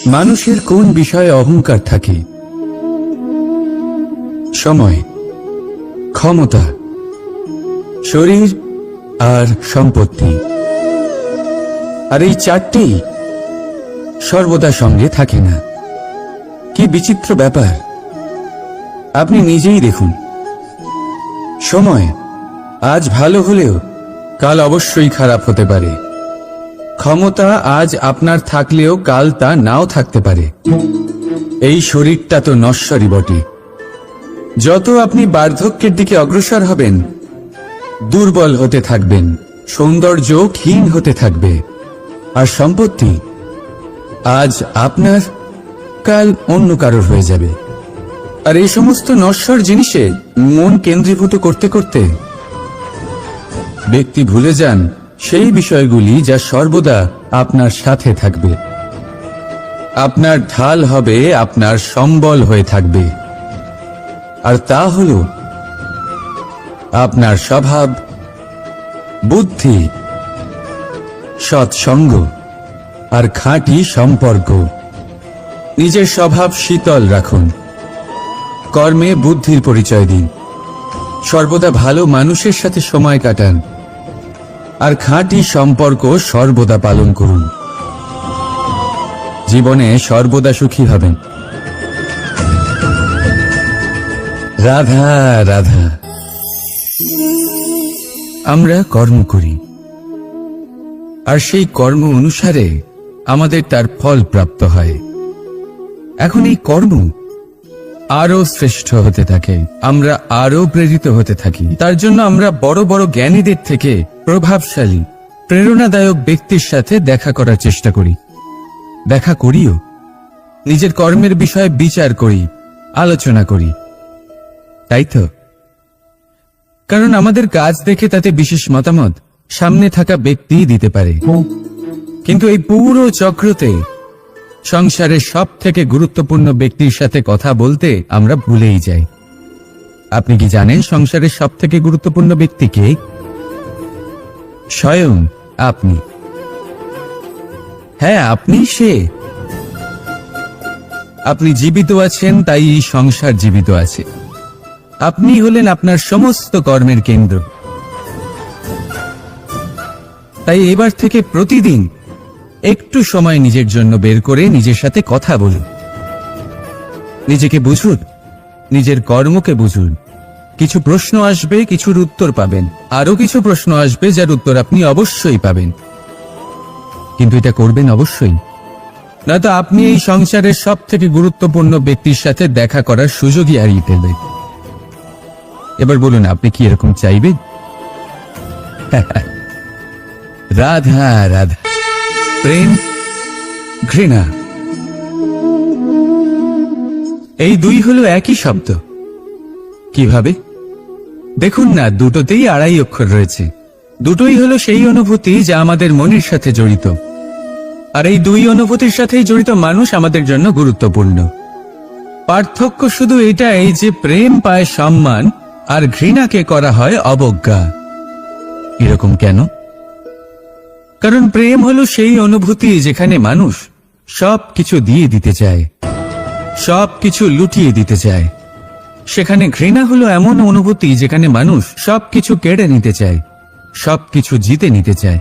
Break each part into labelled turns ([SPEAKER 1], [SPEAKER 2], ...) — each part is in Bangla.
[SPEAKER 1] মানুষের কোন বিষয়ে অহংকার থাকে? সময়, ক্ষমতা, শরীর আর সম্পত্তি। আর এই চারটি সর্বদা সঙ্গে থাকে না। কি বিচিত্র ব্যাপার! আপনি নিজেই দেখুন। সময় আজ ভালো হলেও কাল অবশ্যই খারাপ হতে পারে। ক্ষমতা আজ আপনার থাকলেও কাল তা নাও থাকতে পারে। এই শরীরটা তো নশ্বরই বটে। যত আপনি বার্ধক্যের দিকে অগ্রসর হবেন, দুর্বল হতে থাকবেন, সৌন্দর্য ক্ষীণ হতে থাকবে। আর সম্পত্তি আজ আপনার, কাল অন্য কারোর হয়ে যাবে। আর এই সমস্ত নশ্বর জিনিসে মন কেন্দ্রীভূত করতে করতে ব্যক্তি ভুলে যান সেই বিষয়গুলি যা সর্বদা আপনার সাথে থাকবে, আপনার ঢাল হবে, আপনার সম্বল হয়ে থাকবে। আর তা হল আপনার স্বভাব, বুদ্ধি, সৎসঙ্গ আর খাঁটি সম্পর্ক। নিজের স্বভাব শীতল রাখুন, কর্মে বুদ্ধির পরিচয় দিন, সর্বদা ভালো মানুষের সাথে সময় কাটান, আর খাঁটি সম্পর্ক সর্বদা পালন করুন। জীবনে সর্বদা সুখী হবেন। রাধা রাধা। আমরা কর্ম করি, আর সেই কর্ম অনুসারে আমাদের তার ফল প্রাপ্ত হয়। এখন এই কর্ম আরো শ্রেষ্ঠ হতে থাকে, আমরা আরো প্রেরিত হতে থাকি। তার জন্য আমরা বড় বড় জ্ঞানীদের থেকে প্রভাবশালী, প্রেরণাদায়ক ব্যক্তির সাথে দেখা করার চেষ্টা করি। দেখা করিও, নিজের কর্মের বিষয়ে বিচার করি, আলোচনা করি। তাই তো, কারণ আমাদের কাজ দেখে তাতে বিশেষ মতামত সামনে থাকা ব্যক্তি দিতে পারে। কিন্তু এই পুরো চক্রতে সংসারের সব থেকে গুরুত্বপূর্ণ ব্যক্তির সাথে কথা বলতে আমরা ভুলেই যাই। আপনি কি জানেন সংসারের সব থেকে গুরুত্বপূর্ণ ব্যক্তি কে? স্বয়ং আপনি। হ্যাঁ, আপনি সে। আপনি জীবিত আছেন, তাই এই সংসার জীবিত আছে। আপনি হলেন আপনার সমস্ত কর্মের কেন্দ্র। তাই এবার থেকে প্রতিদিন একটু সময় নিজের জন্য বের করে নিজের সাথে কথা বলুন। নিজেকে বুঝুন, নিজের কর্মকে বুঝুন। কিছু প্রশ্ন আসবে, কিছুর উত্তর পাবেন। আরো কিছু প্রশ্ন আসবে যার উত্তর আপনি অবশ্যই পাবেন। কিন্তু এটা করবেন অবশ্যই, নয়তো আপনি এই সংসারের সব থেকে গুরুত্বপূর্ণ ব্যক্তির সাথে দেখা করার সুযোগই হারিয়ে ফেলবেন। এবার বলুন, আপনি কি এরকম চাইবেন? রাধা রাধা। প্রেম, ঘৃণা, এই দুই হলো একই শব্দ। কিভাবে? দেখুন না, দুটোতেই আড়াই অক্ষর রয়েছে। দুটোই হলো সেই অনুভূতি যা আমাদের মনের সাথে জড়িত। আর এই দুই অনুভূতির সাথেই জড়িত মানুষ আমাদের জন্য গুরুত্বপূর্ণ। পার্থক্য শুধু এটাই যে প্রেম পায় সম্মান, আর ঘৃণাকে করা হয় অবজ্ঞা। এরকম কেন? কারণ প্রেম হলো সেই অনুভূতি যেখানে মানুষ সব কিছু দিয়ে দিতে চায়, সব কিছু লুটিয়ে দিতে চায়। সেখানে ঘৃণা হলো এমন অনুভূতি যেখানে মানুষ সবকিছু কেড়ে নিতে চায়, সবকিছু জিতে নিতে চায়।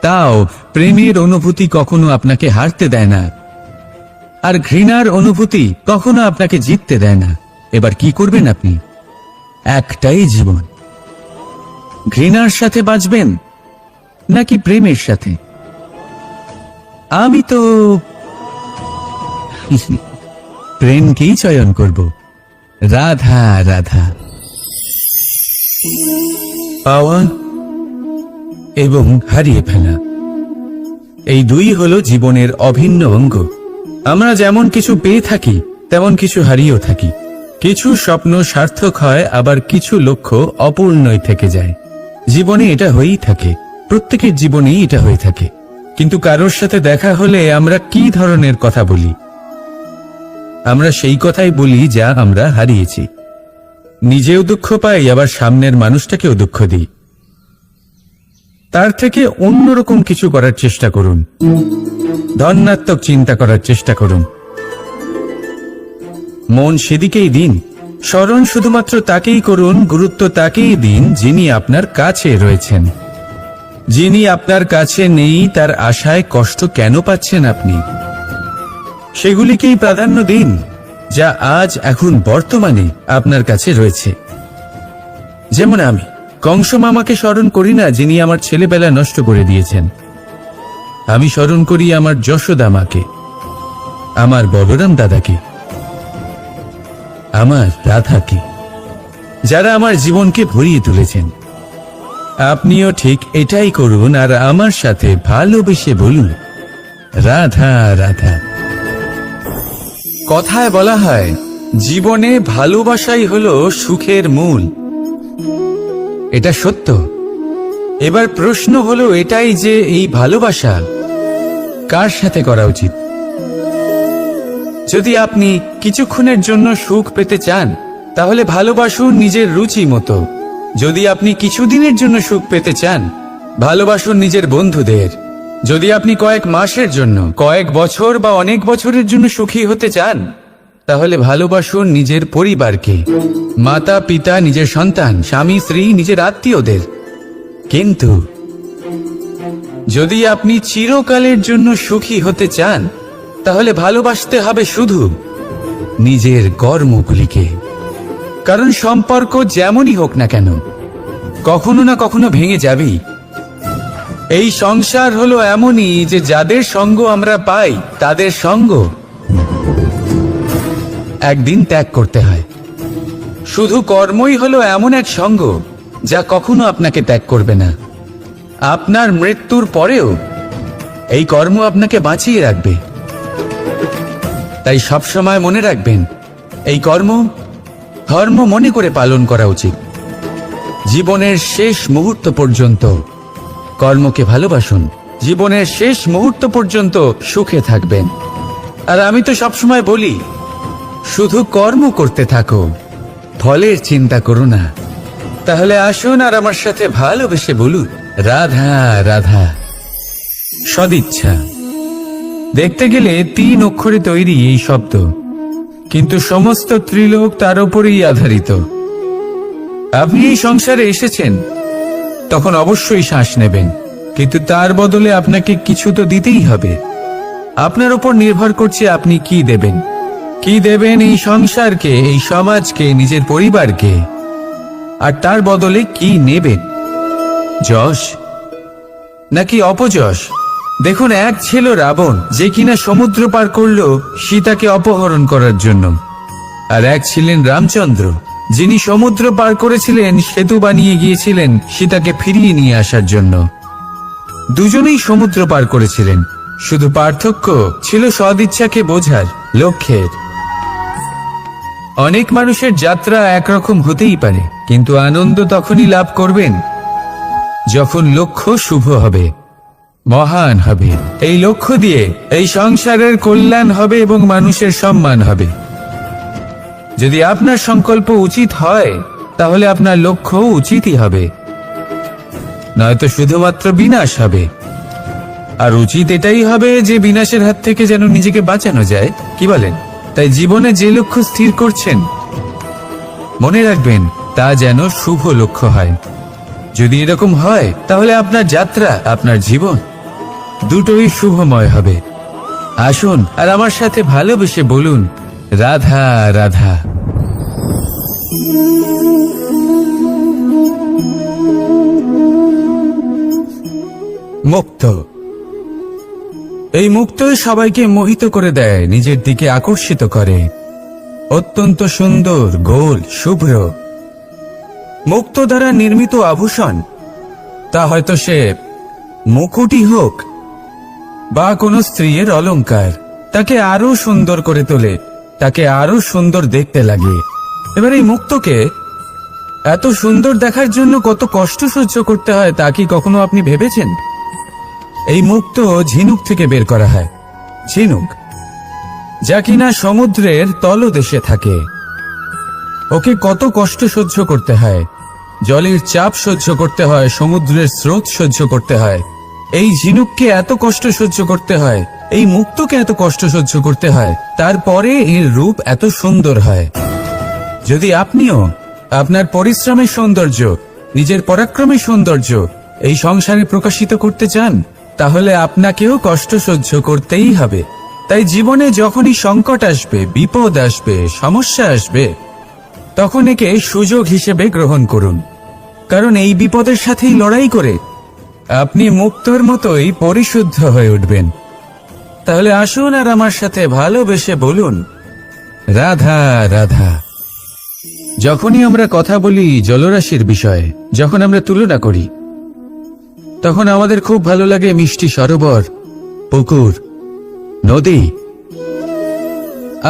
[SPEAKER 1] তাও প্রেমের অনুভূতি কখনো আপনাকে হারতে দেয় না, আর ঘৃণার অনুভূতি কখনো আপনাকে জিততে দেয় না। এবার কি করবেন আপনি? একটাই জীবন। ঘৃণার সাথে বাঁচবেন নাকি প্রেমের সাথে? আমি তো প্রেমকেই চয়ন করব। রাধা রাধা। পাওয়া এবং হারিয়ে ফেলা, এই দুই হলো জীবনের অভিন্ন অঙ্গ। আমরা যেমন কিছু পেয়ে থাকি, তেমন কিছু হারিয়েও থাকি। কিছু স্বপ্ন সার্থক হয়, আবার কিছু লক্ষ্য অপূর্ণই থেকে যায়। জীবনে এটা হয়েই থাকে, প্রত্যেকের জীবনেই এটা হয়ে থাকে। কিন্তু কারোর সাথে দেখা হলে আমরা কি ধরনের কথা বলি? আমরা সেই কথাই বলি যা আমরা হারিয়েছি। নিজেও দুঃখ পাই, আবার সামনের মানুষটাকেও দুঃখ দিই। তার থেকে অন্যরকম কিছু করার চেষ্টা করুন। ধনাত্মক চিন্তা করার চেষ্টা করুন। মন সেদিকেই দিন। স্মরণ শুধুমাত্র তাকেই করুন, গুরুত্ব তাকেই দিন যিনি আপনার কাছে রয়েছেন। যিনি আপনার কাছে নেই তার আশায় কষ্ট কেন পাচ্ছেন আপনি? সেগুলিকেই প্রাধান্য দিন যা আজ এখন বর্তমানে আপনার কাছে রয়েছে। যেমন আমি কংস মামাকে স্মরণ করি না যিনি আমার ছেলেবেলা নষ্ট করে দিয়েছেন। আমি স্মরণ করি আমার যশোদা মাকে, আমার বলরাম দাদাকে, আমার রাধাকে, যারা আমার জীবনকে ভরিয়ে তুলেছেন। আপনিও ঠিক এটাই করুন আর আমার সাথে ভালোবেসে বলুন, রাধা রাধা। কথায় বলা হয় জীবনে ভালোবাসাই হলো সুখের মূল। এটা সত্য। এবার প্রশ্ন হলো এটাই যে এই ভালোবাসা কার সাথে করা উচিত? যদি আপনি কিছুক্ষণের জন্য সুখ পেতে চান তাহলে ভালোবাসুন নিজের রুচি মতো। যদি আপনি কিছুদিনের জন্য সুখ পেতে চান ভালোবাসুন নিজের বন্ধুদের। যদি আপনি কয়েক মাসের জন্য, কয়েক বছর বা অনেক বছরের জন্য সুখী হতে চান তাহলে ভালোবাসুন নিজের পরিবারকে, মাতা পিতা, নিজের সন্তান, স্বামী স্ত্রী, নিজের আত্মীয়দের। কিন্তু যদি আপনি চিরকালের জন্য সুখী হতে চান তাহলে ভালোবাসতে হবে শুধু নিজের কর্মগুলিকে। কারণ সম্পর্ক যেমনই হোক না কেন কখনো না কখনো ভেঙে যাবেই। এই সংসার হলো এমনই যে যাদের সঙ্গ আমরা পাই তাদের সঙ্গ একদিন ত্যাগ করতে হয়। শুধু কর্মই হলো এমন এক সঙ্গ যা কখনো আপনাকে ত্যাগ করবে না। আপনার মৃত্যুর পরেও এই কর্ম আপনাকে বাঁচিয়ে রাখবে। তাই সবসময় মনে রাখবেন এই কর্ম ধর্ম মনে করে পালন করা উচিত। জীবনের শেষ মুহূর্ত পর্যন্ত কর্মকে ভালোবাসুন। জীবনের শেষ মুহূর্ত পর্যন্ত সুখে থাকবেন। আর আমি তো সবসময় বলি শুধু কর্ম করতে থাকো, ফলের চিন্তা করো না। তাহলে আসুন আর আমার সাথে ভালোবেসে বলুন, রাধা রাধা। সদিচ্ছা। দেখতে গেলে 3 অক্ষরে তৈরি এই শব্দ, কিন্তু সমস্ত ত্রিলোক তার উপরেই আধারিত। আপনি এই সংসারে এসেছেন তখন অবশ্যই শ্বাস নেবেন, কিন্তু তার বদলে আপনাকে কিছু তো দিতেই হবে। আপনার উপর নির্ভর করছে আপনি কি দেবেন। কি দেবেন এই সংসারকে, এই সমাজকে, নিজের পরিবারকে, আর তার বদলে কি নেবেন? যশ নাকি অপযশ? দেখুন, এক ছিল রাবণ যে কিনা সমুদ্র পার করলো সীতাকে অপহরণ করার জন্য, আর এক ছিলেন রামচন্দ্র যিনি সমুদ্র পার করেছিলেন, সেতু বানিয়ে গিয়েছিলেন সীতাকে ফিরিয়ে নিয়ে আসার জন্য। দুজনেই সমুদ্র পার করেছিলেন, শুধু পার্থক্য ছিল সদিচ্ছাকে বোঝার, লক্ষ্যের। অনেক মানুষের যাত্রা একরকম হতেই পারে, কিন্তু আনন্দ তখনই লাভ করবেন যখন লক্ষ্য শুভ হবে, মহান হবে। এই লক্ষ্য দিয়ে এই সংসারের কল্যাণ হবে এবং মানুষের সম্মান হবে। যদি আপনার সংকল্প উচিত হয় তাহলে আপনার লক্ষ্য উচিতই হবে, নয়তো শুধুমাত্র বিনাশ হবে। আর উচিত এটাই হবে যে বিনাশের হাত থেকে যেন নিজেকে বাঁচানো যায়, কি বলেন? তাই জীবনে যে লক্ষ্য স্থির করছেন মনে রাখবেন তা যেন শুভ লক্ষ্য হয়। যদি এরকম হয় তাহলে আপনার যাত্রা, আপনার জীবন দুটোই শুভময় হবে। আসুন আর আমার সাথে ভালোবেসে বলুন, রাধা রাধা। মুক্ত। এই মুক্তই সবাইকে মোহিত করে দেয়, নিজের দিকে আকর্ষিত করে। অত্যন্ত সুন্দর, গোল, শুভ্র। মুক্ত দ্বারা নির্মিত আভূষণ, তা হয়তো সে মুকুটই হোক বা কোনো স্ত্রীর অলংকার, তাকে আরো সুন্দর করে তোলে, তাকে আরো সুন্দর দেখতে লাগে। এবার এই মুক্তকে এত সুন্দর দেখার জন্য কত কষ্ট সহ্য করতে হয় তা কি কখনো আপনি ভেবেছেন? এই মুক্ত ঝিনুক থেকে বের করা হয়। ঝিনুক যা কিনা সমুদ্রের তলদেশে থাকে, ওকে কত কষ্ট সহ্য করতে হয়। জলের চাপ সহ্য করতে হয়, সমুদ্রের স্রোত সহ্য করতে হয়, এই ঝিনুককে এত কষ্ট সহ্য করতে হয়, এই মুক্তকে এত কষ্ট সহ্য করতে হয়, তারপরে এর রূপ এত সুন্দর হয়। যদি আপনিও আপনার পরিশ্রমের সৌন্দর্য, নিজের পরাক্রমের সৌন্দর্য এই সংসারে প্রকাশিত করতে চান, তাহলে আপনাকেও কষ্ট সহ্য করতেই হবে। তাই জীবনে যখনই সংকট আসবে, বিপদ আসবে, সমস্যা আসবে, তখন একে সুযোগ হিসেবে গ্রহণ করুন। কারণ এই বিপদের সাথেই লড়াই করে আপনি মুক্তর মতোই পরিশুদ্ধ হয়ে উঠবেন। তাহলে আসুন আর আমার সাথে ভালোবেসে বলুন, রাধা রাধা। যখনই আমরা কথা বলি জলরাশির বিষয়ে, যখন আমরা তুলনা করি, তখন আমাদের খুব ভালো লাগে মিষ্টি সরোবর, পুকুর, নদী।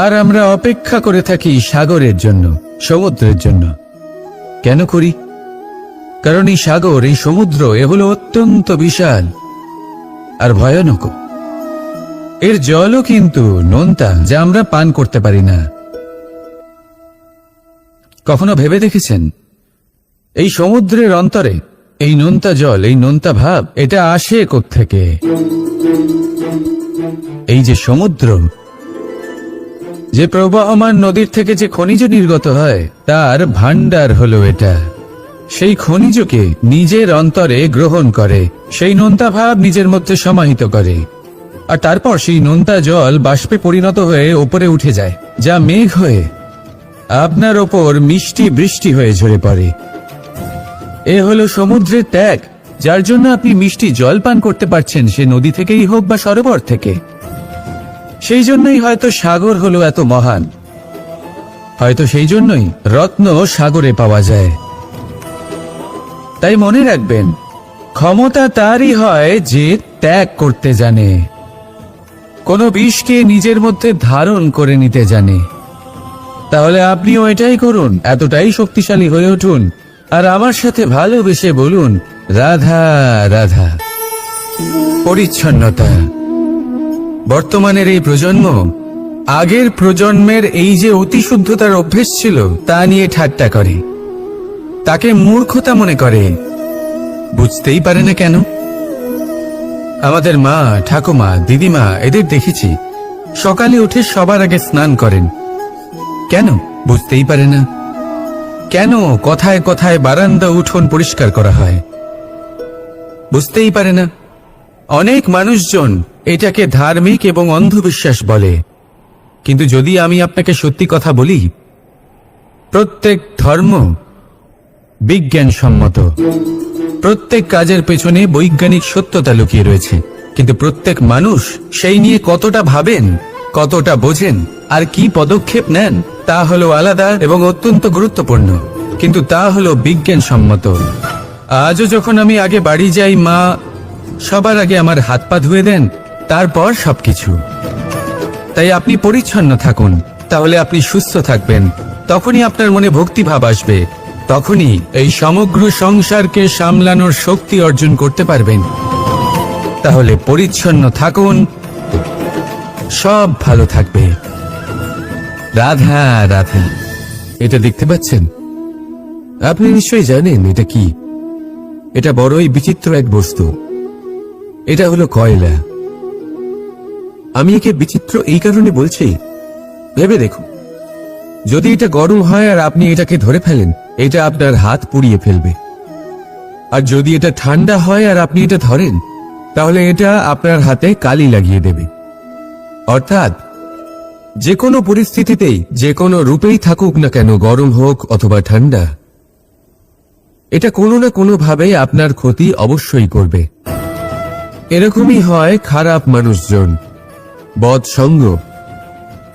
[SPEAKER 1] আর আমরা অপেক্ষা করে থাকি সাগরের জন্য, সমুদ্রের জন্য। কেন করি? কারণ এই সাগর, এই সমুদ্র এ হলো অত্যন্ত বিশাল আর ভয়ানক। এর জলও কিন্তু নোনতা, যা আমরা পান করতে পারি না। কখনো ভেবে দেখেছেন এই সমুদ্রের অন্তরে এই নোনতা জল, এই নোনতা ভাব, এটা আসে কোত্থেকে? এই যে সমুদ্র, যে প্রবাহমান নদীর থেকে যে খনিজ নির্গত হয়, তার ভান্ডার হলো এটা। সেই খনিজকে নিজের অন্তরে গ্রহণ করে, সেই নোনতা ভাব নিজের মধ্যে সমাহিত করে, আর তারপর সেই নোনতা জল বাষ্পে পরিণত হয়ে ওপরে উঠে যায়, যা মেঘ হয়ে আপনার ওপর মিষ্টি বৃষ্টি হয়ে ঝরে পড়ে। এ হলো সমুদ্রের ত্যাগ, যার জন্য আপনি মিষ্টি জল পান করতে পারছেন, সে নদী থেকেই হোক বা সরোবর থেকে। সেই জন্যই হয়তো সাগর হলো এত মহান, হয়তো সেই জন্যই রত্ন সাগরে পাওয়া যায়। তাই মনে রাখবেন, ক্ষমতা তারই হয় যে ত্যাগ করতে জানে, কোনো বিষকে নিজের মধ্যে ধারণ করে নিতে জানে। তাহলে আপনিও এটাই করুন, এতটাই শক্তিশালী হয়ে উঠুন, আর আমার সাথে ভালোবেসে বলুন, রাধা রাধা। পরিচ্ছন্নতা। বর্তমানের এই প্রজন্ম আগের প্রজন্মের এই যে অতিশুদ্ধতার অভ্যেস ছিল, তা নিয়ে ঠাট্টা করে, তাকে মূর্খতা মনে করে। বুঝতেই পারে না কেন? আমাদের মা, ঠাকুমা, দিদিমা এদের দেখেছি সকালে উঠে সবার আগে স্নান করেন। কেন? বুঝতেই পারে না। কেন কথায় কথায় বারান্দা উঠোন পরিষ্কার করা হয়? বুঝতেই পারে না। অনেক মানুষজন এটাকে ধার্মিক এবং অন্ধবিশ্বাস বলে, কিন্তু যদি আমি আপনাকে সত্যি কথা বলি, প্রত্যেক ধর্ম বিজ্ঞানসম্মত, প্রত্যেক কাজের পেছনে বৈজ্ঞানিক সত্যতা লুকিয়ে রয়েছে, কিন্তু প্রত্যেক মানুষ সেই নিয়ে কতটা ভাবেন, কতটা বোঝেন, আর কি পদক্ষেপ নেন, তা হলো আলাদা এবং অত্যন্ত গুরুত্বপূর্ণ, কিন্তু তা হলো বিজ্ঞানসম্মত। আজও যখন আমি আগে বাড়ি যাই, মা সবার আগে আমার হাত পা ধুয়ে দেন, তারপর সবকিছু। তাই আপনি পরিচ্ছন্ন থাকুন, তাহলে আপনি সুস্থ থাকবেন, তখনই আপনার মনে ভক্তিভাব আসবে, তখনই এই সমগ্র সংসারকে সামলানোর শক্তি অর্জন করতে পারবেন। তাহলে পরিচ্ছন্ন থাকুন, সব ভালো থাকবে। রাধা রাধা। এটা দেখতে পাচ্ছেন? আপনি নিশ্চয়ই জানেন এটা কি। এটা বড়ই বিচিত্র এক বস্তু। এটা হলো কয়লা। আমি একে বিচিত্র এই কারণে বলছি, ভেবে দেখুন, যদি এটা গরম হয় আর আপনি এটাকে ধরে ফেলেন, এটা আপনার হাত পুড়িয়ে ফেলবে। আর যদি এটা ঠান্ডা হয় আর আপনি এটা ধরেন, তাহলে এটা আপনার হাতে কালি লাগিয়ে দেবে। অর্থাৎ যে কোনো পরিস্থিতিতেই, যে কোনো রূপেই থাকুক না কেন, গরম হোক অথবা ঠান্ডা, এটা কোনো না কোনো ভাবে আপনার ক্ষতি অবশ্যই করবে। এরকমই হয় খারাপ মানুষজন, বদ সঙ্গ,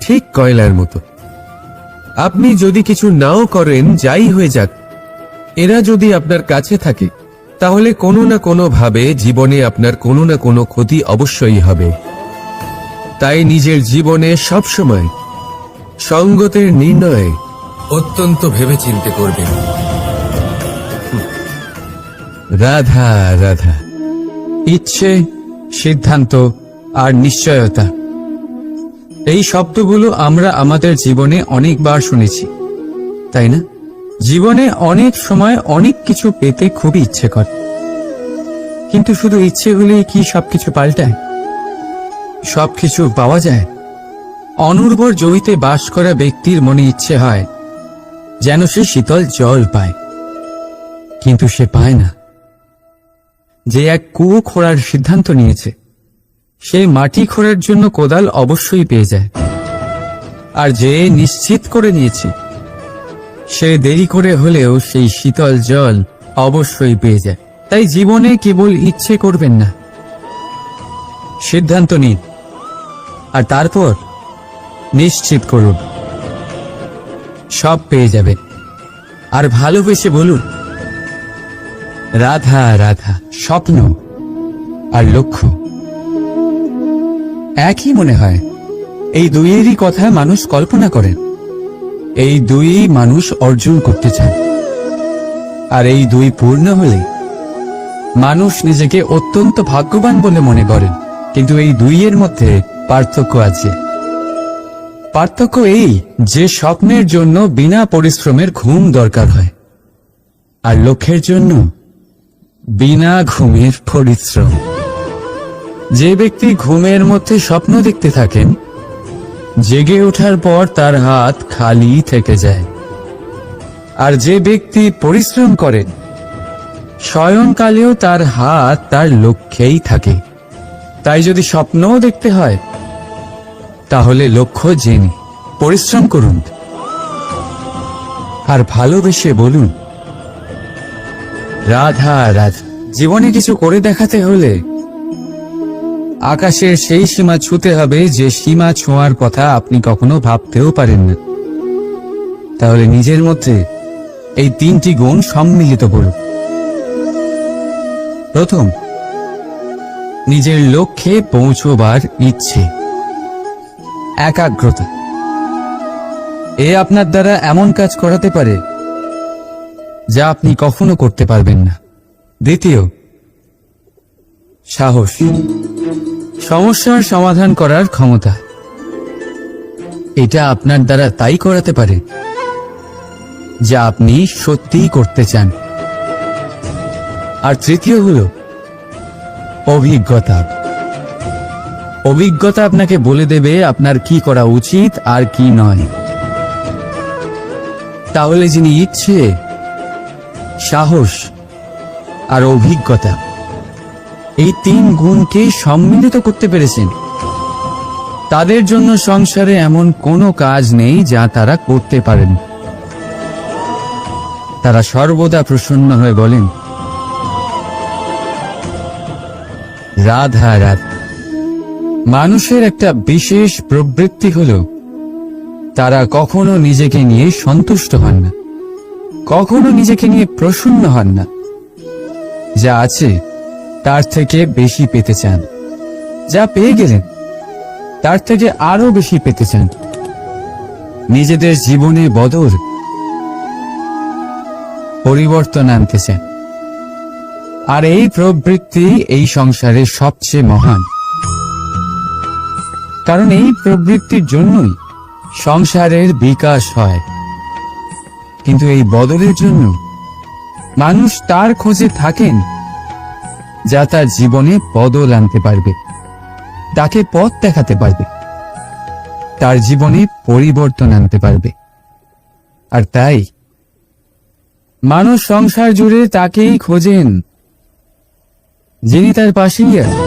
[SPEAKER 1] ঠিক কয়লার মতো। আপনি যদি কিছু নাও করেন, যাই হয়ে যাক, এরা যদি আপনার কাছে থাকে, তাহলে কোনো না কোনো ভাবে জীবনে আপনার কোনো না কোনো ক্ষতি অবশ্যই হবে। তাই নিজের জীবনে সবসময় সঙ্গতের নির্ণয় অত্যন্ত ভেবেচিন্তে করবেন। রাধা রাধা। ইচ্ছে, সিদ্ধান্ত আর নিশ্চয়তা, এই শব্দগুলো আমরা আমাদের জীবনে অনেকবার শুনেছি, তাই না? জীবনে অনেক সময় অনেক কিছু পেতে খুবই ইচ্ছে করে, কিন্তু শুধু ইচ্ছে হলেই কি সবকিছু পাল্টায়? সবকিছু পাওয়া যায়? অনুর্বর জমিতে বাস করা ব্যক্তির মনে ইচ্ছে হয় যেন সে শীতল জল পায়, কিন্তু সে পায় না। যে এক কুয়ো খোঁড়ার সিদ্ধান্ত নিয়েছে, সে মাটি খোঁড়ার জন্য কোদাল অবশ্যই পেয়ে যায়। আর যে নিশ্চিত করে নিয়েছে, সে দেরি করে হলেও সেই শীতল জল অবশ্যই পেয়ে যায়। তাই জীবনে কেবল ইচ্ছে করবেন না, সিদ্ধান্ত নিন, আর তারপর নিশ্চিত করুন, সব পেয়ে যাবে। আর ভালোবেসে বলুন, রাধা রাধা। স্বপ্ন আর লক্ষ্য একই মনে হয়। এই দুইয়েরই কথা মানুষ কল্পনা করেন, এই দুই মানুষ অর্জন করতে চান। আর এই দুই পূর্ণ হলে মানুষ নিজেকে অত্যন্ত ভাগ্যবান বলে মনে করেন। কিন্তু এই দুইয়ের মধ্যে পার্থক্য আছে। পার্থক্য এই যে স্বপ্নের জন্য বিনা পরিশ্রমের ঘুম দরকার হয়, আর লক্ষ্যের জন্য বিনা ঘুমের পরিশ্রম। যে ব্যক্তি ঘুমের মধ্যে স্বপ্ন দেখতে থাকেন, জেগে ওঠার পর তার হাত খালি থেকে যায়। আর যে ব্যক্তি পরিশ্রম করেন, শয়নকালেও তার হাত তার লক্ষ্যেই থাকে। তাই যদি স্বপ্নও দেখতে হয়, তাহলে লক্ষ্য জেনে পরিশ্রম করুন, আর ভালোবেসে বলুন, রাধা রাধা। জীবনে কিছু করে দেখাতে হলে আকাশের সেই সীমা ছুঁতে হবে যে সীমা ছোঁয়ার কথা আপনি কখনো ভাবতেও পারেন না। তাহলে নিজের মধ্যে এই তিনটি গুণ সম্মিলিত করুন। প্রথম, নিজের লক্ষ্যে পৌঁছবার ইচ্ছে, একাগ্রতা। এ আপনার দ্বারা এমন কাজ করাতে পারে যা আপনি কখনো করতে পারবেন না। দ্বিতীয়, সাহস, সমস্যার সমাধান করার ক্ষমতা। এটা আপনার দ্বারা তাই করাতে পারে যা আপনি সত্যিই করতে চান। আর তৃতীয় হলো অভিজ্ঞতা। অভিজ্ঞতা আপনাকে বলে দেবে আপনার কি করা উচিত আর কি নয়। তাহলে যিনি ইচ্ছে, সাহস আর অভিজ্ঞতা, এই তিন গুণকে সম্মিলিত করতে পেরেছেন, তাদের জন্য সংসারে এমন কোনো কাজ নেই যা তারা করতে পারেন। তারা সর্বদা প্রসন্ন হয়ে বলেন, রাধা রাধা। মানুষের একটা বিশেষ প্রবৃত্তি হলো তারা কখনো নিজেকে নিয়ে সন্তুষ্ট হন না, কখনো নিজেকে নিয়ে প্রসন্ন হন না। যা আছে তার থেকে বেশি পেতে চান, যা পেয়ে গেলেন তার থেকে আরো বেশি পেতে চান। নিজেদের জীবনে বদল, পরিবর্তন আনতে চান। আর এই প্রবৃত্তি এই সংসারে সবচেয়ে মহান, কারণ এই প্রবৃত্তির জন্যই সংসারের বিকাশ হয়। কিন্তু এই বদলের জন্য মানুষ তার খোঁজে থাকেন যা তার জীবনে বদল আনতে পারবে, তাকে পথ দেখাতে পারবে, তার জীবনে পরিবর্তন আনতে পারবে। আর তাই মানুষ সংসার জুড়ে তাকেই খোঁজেন যিনি তার পাশেই আছেন,